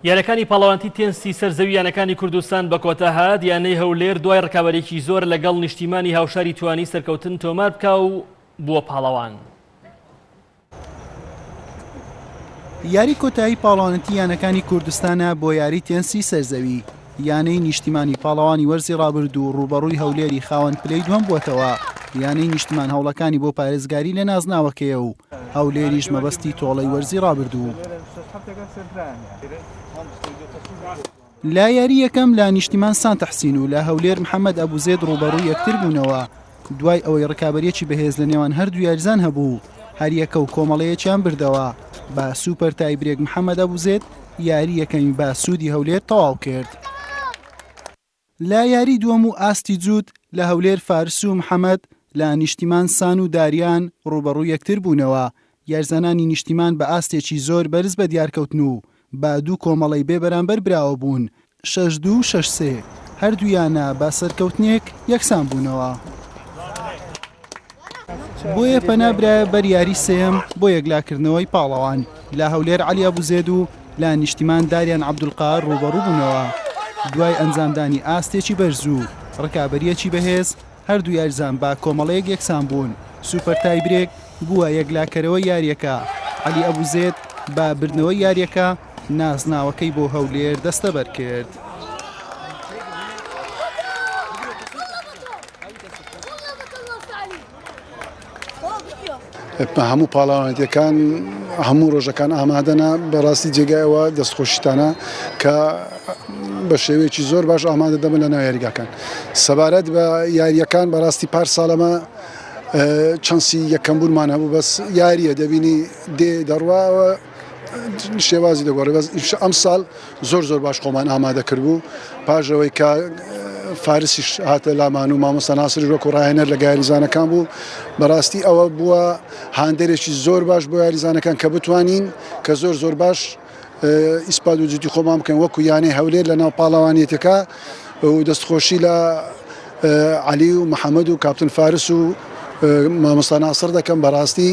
یانەکانی پاڵەوانتی تێنسی سەرزەوی یانەکانی کوردستان بە کۆتا هات. یانەی هەولێر دوای ڕکابەرێکی زۆر لەگەڵ نیشتیمانی هاوشاری توانی سەرکەوتن تۆمار بکە و بووە پاڵەوان. یاری کۆتایی پاڵەوانەتی یانەکانی کوردستانە بۆ یاری تێنسی سەرزەوی. یانەی نیشتیمانی پاڵەوانی وەرزی ڕابرد و ڕوبەڕووی هەولێری خاوەن پلەی دووەم بووەتەوە. یانەی نیشتمان هەوڵەکانی بۆ پارێزگاری لە نازناوەکەیە و هەولێریش مەبەستی تۆڵەی وەرزی ڕابردوو. لا یاری یەکەم لە نیشتیمان سان تەحسین و لە هەولێر محەممەد ئەبوزێد ڕوبەڕووی یەکتر بوونەوە دوای ئەوەی ڕکابەرێکی بەهێز لە نێوان هەردوو یاریزان هەبوو. هەر یەکە و کۆمەڵەیەکیان بردەوە بە سوپەر تایبرێک محەممەد ئەبوزێد یاری یەکەمی بە سوودی هەولێر تەواو کرد. لا یاری دووەم و ئاستی جووت لە هەولێر فارس و محەممەد لە نیشتیمان سان و داریان ڕوبەڕوو یەکتر بوونەوە. یارزانانی نیشتیمان بە ئاستێکی زۆر بەرز بە دیارکەوتن و با دوو کۆمەڵی بێ بەرامبەر براوە بوون 6-2 و 6-3 هەردوویانە با سەرکەوتنێک یەکسان بوونەوە. بۆیە پەنابرایە بەر یاری سێم بۆ یەکلاکردنەوەی پاڵەوان لە هەولێر عەلی ئەبوزێد و لە نیشتیمان داریان عەبدولقاهر ڕوبەڕوو بوونەوە. دوای ئەنجامدانی ئاستێکی بەرز و ڕکابەریەکی بەهێز هەردوو یاریزان با کۆمەڵەیەک یەکسان بوون. سوپەر تایبرێک بووە یەکلاکەرەوە یاریەکە. عەلی ئەبوزێد با بردنەوەی یاریەکە نازناوەکەی بۆ هەولێر دەستەبەر کرد. هەموو پاڵەوانێتیەکان هەموو ڕۆژەکان ئامادەنە بەڕاستی جێگایەوە دەستخۆشیتانە کە بە شێوەیەکی زۆر باش ئامادە دەبن لە ناو یاریگاکان. سەبارەت بە یاریەکان بەڕاستی پار ساڵەمە چەنسی یەکەمبوونمان هەبوو بەس یاریە دەبینی دەڕواوە شێوازی دەگۆڕێ. بەس ئەم ساڵ زۆر باش خۆمان ئامادە کردبوو پاژەوەی کە فارسیش هاتە لامان و مامۆستا ناسری ڕۆک و ڕاهێنەر لە یاریزانەکان بوو. بەڕاستی ئەوە بووە هاندێرێکی زۆر باش بۆ یاریزانەکان کە بتوانین کە زۆر باش ئیسپاد و جدی خۆمان بکەین وەکو یانەی هەولێر لە ناو پاڵەوانیەتەکە و دەستخۆشی لە عەلی و محەممەد و کاپتن فارس و مامۆستا ناسر دەکەم. بەڕاستی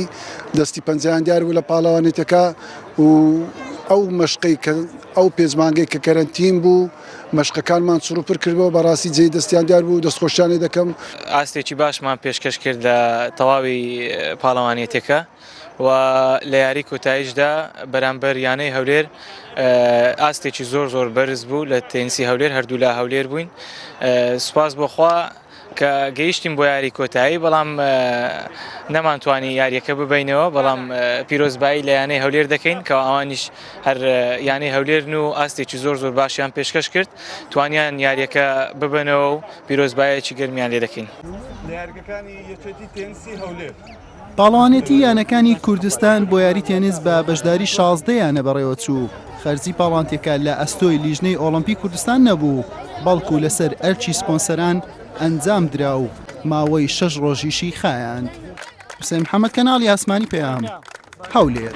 دەستی پەنجەیان دیار بوو لە پاڵەوانیەتەکە و ئەو مەشقەی کە ئەو پێزمانگەی کە کەرەنتین بوو مەشقەکانمان چڕوپڕ کردەوە. بەڕاستی جێی دەستیان دیار بوو دەستخۆشیانی دەکەم. ئاستێکی باشمان پێشکەش کرد لە تەواوی پاڵەوانیەتەکە و لە یاری کۆتاییشدا بەرامبەر یانەی هەولێر ئاستێکی زۆر بەرز بوو لە تێنسی هەولێر هەردوو لە هەولێر بووین. سوپاس بۆخوا کە گەیشتیم بۆ یاری کۆتایی بەڵام نەمانتوانی یاریەکە ببینەوە بەڵام پیرۆزبایی لە یانەی هەولێر دەکەین کە ئەوانیش هەر یانەی هەولێرن و ئاستێکی زۆر باشیان پێشکەش کرد توانیان یاریەکە ببنەوە و پیرۆزبایەکی گەرمیان لێ دەکەین. پاڵەوانێتی یانەکانی کوردستان بۆ یاری تێنیس بە بەشداری 16 یانە بەڕێوە چوو. خەرجی پاڵەوانتێکە لە ئەستۆی لیژنەی ئۆلۆمپی کوردستان نەبوو بەڵکو لەسەر ئەرچی سپۆنسەران ئەنجام درا و ماوەی 6 ڕۆژیشی خایاند. حوسێن محەممەد کەناڵی ئاسمانی پێیام هەولێر.